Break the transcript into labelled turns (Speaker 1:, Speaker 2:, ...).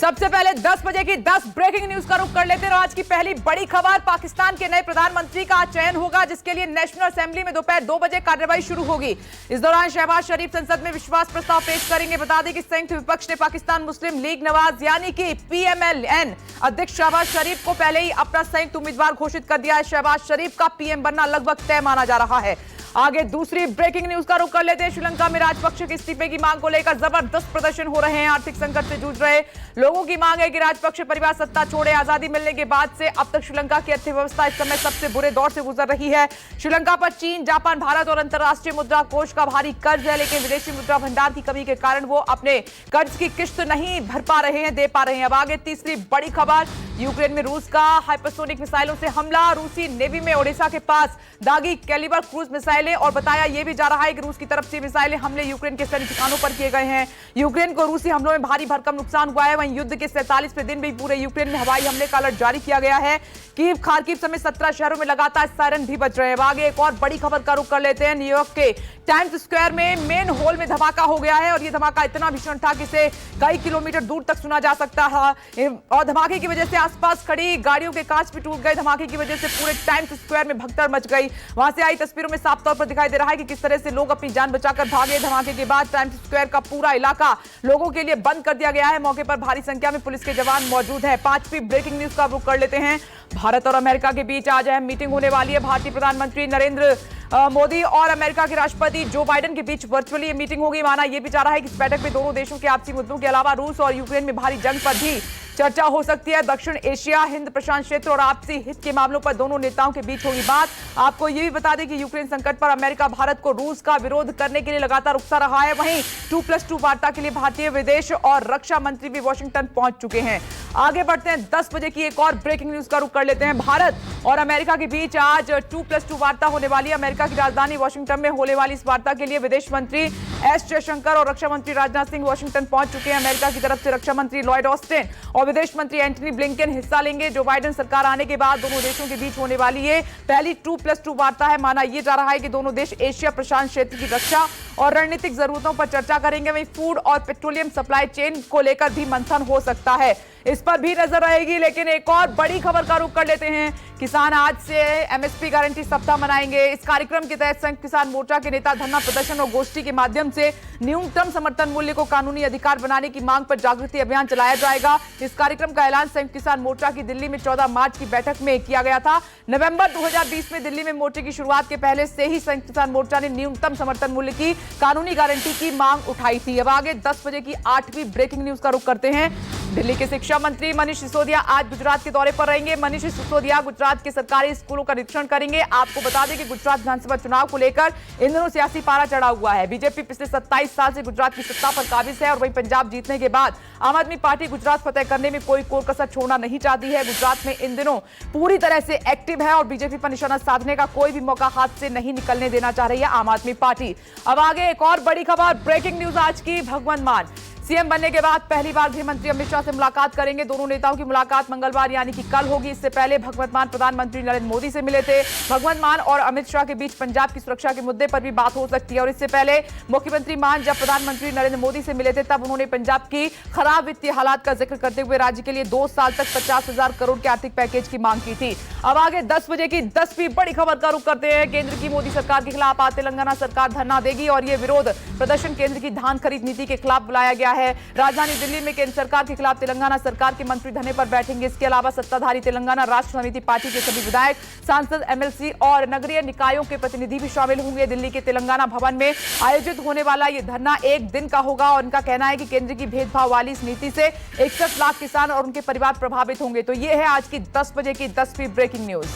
Speaker 1: सबसे पहले 10 बजे की 10 ब्रेकिंग न्यूज का रुख कर लेते हैं। आज की पहली बड़ी खबर, पाकिस्तान के नए प्रधानमंत्री का चयन होगा, जिसके लिए नेशनल असेंबली में दोपहर 2 बजे कार्यवाही शुरू होगी। इस दौरान शहबाज शरीफ संसद में विश्वास प्रस्ताव पेश करेंगे। बता दें कि संयुक्त विपक्ष ने पाकिस्तान मुस्लिम लीग नवाज यानी कि PMLN अध्यक्ष शहबाज शरीफ को पहले ही अपना संयुक्त उम्मीदवार घोषित कर दिया है। शहबाज शरीफ का PM बनना लगभग तय माना जा रहा है। आगे दूसरी ब्रेकिंग न्यूज का रुख कर लेते हैं। श्रीलंका में राजपक्ष के इस्तीफे की मांग को लेकर जबरदस्त प्रदर्शन हो रहे हैं। आर्थिक संकट से जूझ रहे लोगों की मांग है कि राजपक्ष परिवार सत्ता छोड़े। आजादी मिलने के बाद से अब तक श्रीलंका की अर्थव्यवस्था इस समय सबसे बुरे दौर से गुजर रही है। श्रीलंका पर चीन, जापान, भारत और अंतर्राष्ट्रीय मुद्रा कोष का भारी कर्ज है, लेकिन विदेशी मुद्रा भंडार की कमी के कारण वो अपने कर्ज की किश्त नहीं भर पा रहे हैं, दे पा रहे हैं। अब आगे तीसरी बड़ी खबर, यूक्रेन में रूस का हाइपरसोनिक मिसाइलों से हमला। रूसी नेवी में ओडिशा के पास दागी कैलिबर क्रूज मिसाइलें, और बताया यह भी जा रहा है कि रूस की तरफ से मिसाइलें हमले यूक्रेन के सैन्य ठिकानों पर किए गए हैं। यूक्रेन को रूसी हमलों में भारी भरकम नुकसान हुआ है। वहीं युद्ध के 47वें दिन भी पूरे यूक्रेन में हवाई हमले का अलर्ट जारी किया गया है। कीव, खार्किव समेत 17 शहरों में लगातार सायरन भी बज रहे हैं। आगे एक और बड़ी खबर का रुख कर लेते हैं। न्यूयॉर्क के टाइम्स स्क्वायर में मेन हॉल में धमाका हो गया है, और यह धमाका इतना भीषण था कि इसे कई किलोमीटर दूर तक सुना जा सकता है। और धमाके की वजह से आसपास खड़ी गाड़ियों के कांच भी टूट गए। धमाके की वजह से पूरे टाइम्स स्क्वायर में भगदड़ मच गई। वहां से आई तस्वीरों में साफ तौर पर दिखाई दे रहा है कि किस तरह से लोग अपनी जान बचाकर भागे। धमाके के बाद टाइम्स स्क्वायर का पूरा इलाका लोगों के लिए बंद कर दिया गया है। मौके पर भारी संख्या में पुलिस के जवान मौजूद हैं। पांचवी ब्रेकिंग न्यूज का रुख कर लेते हैं। भारत और अमेरिका के बीच आज अहम मीटिंग होने वाली है। भारतीय प्रधानमंत्री नरेंद्र मोदी और अमेरिका के राष्ट्रपति जो बाइडेन के बीच वर्चुअली ये मीटिंग होगी। माना यह भी जा रहा है कि इस बैठक में दोनों देशों के आपसी मुद्दों के अलावा रूस और यूक्रेन में भारी जंग पर भी चर्चा हो सकती है। दक्षिण एशिया, हिंद प्रशांत क्षेत्र और आपसी हित के मामलों पर दोनों नेताओं के बीच होगी बात। आपको यह भी बता दें कि यूक्रेन संकट पर अमेरिका भारत को रूस का विरोध करने के लिए लगातार उकसा रहा है। वहीं 2+2 वार्ता के लिए भारतीय विदेश और रक्षा मंत्री भी वॉशिंगटन पहुंच चुके हैं। आगे बढ़ते हैं, 10 बजे की एक और ब्रेकिंग न्यूज का रुख कर लेते हैं। भारत और अमेरिका के बीच आज 2+2 वार्ता होने वाली है। अमेरिका की राजधानी वॉशिंगटन में होने वाली इस वार्ता के लिए विदेश मंत्री S जयशंकर और रक्षा मंत्री राजनाथ सिंह वॉशिंगटन पहुंच चुके हैं। अमेरिका की तरफ से रक्षा मंत्री लॉयड ऑस्टिन और विदेश मंत्री एंटनी ब्लिंकन हिस्सा लेंगे। जो बाइडेन सरकार आने के बाद दोनों देशों के बीच होने वाली ये पहली 2+2 वार्ता है। माना यह जा रहा है कि दोनों देश एशिया प्रशांत क्षेत्र की रक्षा और रणनीतिक जरूरतों पर चर्चा करेंगे। वहीं फूड और पेट्रोलियम सप्लाई चेन को लेकर भी मंथन हो सकता है, इस पर भी नजर रहेगी। लेकिन एक और बड़ी खबर का रुख कर लेते हैं। किसान आज से MSP गारंटी सप्ताह मनाएंगे। इस कार्यक्रम के तहत संयुक्त किसान मोर्चा के नेता धरना प्रदर्शन और गोष्ठी के माध्यम से न्यूनतम समर्थन मूल्य को कानूनी अधिकार बनाने की मांग पर जागृति अभियान चलाया जाएगा। इस कार्यक्रम का ऐलान संयुक्त किसान मोर्चा की दिल्ली में 14 मार्च की बैठक में किया गया था। नवंबर 2020 में दिल्ली में मोर्चे की शुरुआत के पहले से ही संयुक्त किसान मोर्चा ने न्यूनतम समर्थन मूल्य की कानूनी गारंटी की मांग उठाई थी। अब आगे 10 बजे की 8वीं ब्रेकिंग न्यूज का रुख करते हैं। दिल्ली के शिक्षा मंत्री मनीष सिसोदिया आज गुजरात के दौरे पर रहेंगे। मनीष सिसोदिया गुजरात के सरकारी स्कूलों का निरीक्षण करेंगे। आपको बता दें कि गुजरात विधानसभा चुनाव को लेकर इन दिनों सियासी पारा चढ़ा हुआ है। बीजेपी पिछले 27 साल से गुजरात की सत्ता पर काबिज है, और वहीं पंजाब जीतने के बाद आम आदमी पार्टी गुजरात फतेह करने में कोई कसर छोड़ना नहीं चाहती है। गुजरात में इन दिनों पूरी तरह से एक्टिव है और बीजेपी पर निशाना साधने का कोई भी मौका हाथ से नहीं निकलने देना चाह रही है आम आदमी पार्टी। अब आगे एक और बड़ी खबर, ब्रेकिंग न्यूज आज की। भगवंत मान सीएम बनने के बाद पहली बार गृह मंत्री अमित शाह से मुलाकात करेंगे। दोनों नेताओं की मुलाकात मंगलवार यानी कि कल होगी। इससे पहले भगवंत मान प्रधानमंत्री नरेंद्र मोदी से मिले थे। भगवंत मान और अमित शाह के बीच पंजाब की सुरक्षा के मुद्दे पर भी बात हो सकती है। और इससे पहले मुख्यमंत्री मान जब प्रधानमंत्री नरेंद्र मोदी से मिले थे, तब उन्होंने पंजाब की खराब वित्तीय हालात का जिक्र करते हुए राज्य के लिए 2 साल तक 50,000 करोड़ के आर्थिक पैकेज की मांग की थी। अब आगे 10 बजे की 10वीं बड़ी खबर का रुख करते हैं। केंद्र की मोदी सरकार के खिलाफ आज तेलंगाना सरकार धरना देगी, और यह विरोध प्रदर्शन केंद्र की धान खरीद नीति के खिलाफ बुलाया गया है। राजधानी दिल्ली में केंद्र सरकार के खिलाफ तेलंगाना सरकार के मंत्री धरने पर बैठेंगे। इसके अलावा सत्ताधारी तेलंगाना राष्ट्र समिति पार्टी के सभी विधायक, सांसद, MLC और नगरीय निकायों के प्रतिनिधि भी शामिल होंगे। दिल्ली के तेलंगाना भवन में आयोजित होने वाला यह धरना 1 दिन का होगा, और उनका कहना है कि केंद्र की भेदभाव वाली इस नीति से 61 लाख किसान और उनके परिवार प्रभावित होंगे। तो यह है आज की 10 बजे की 10वीं ब्रेकिंग न्यूज।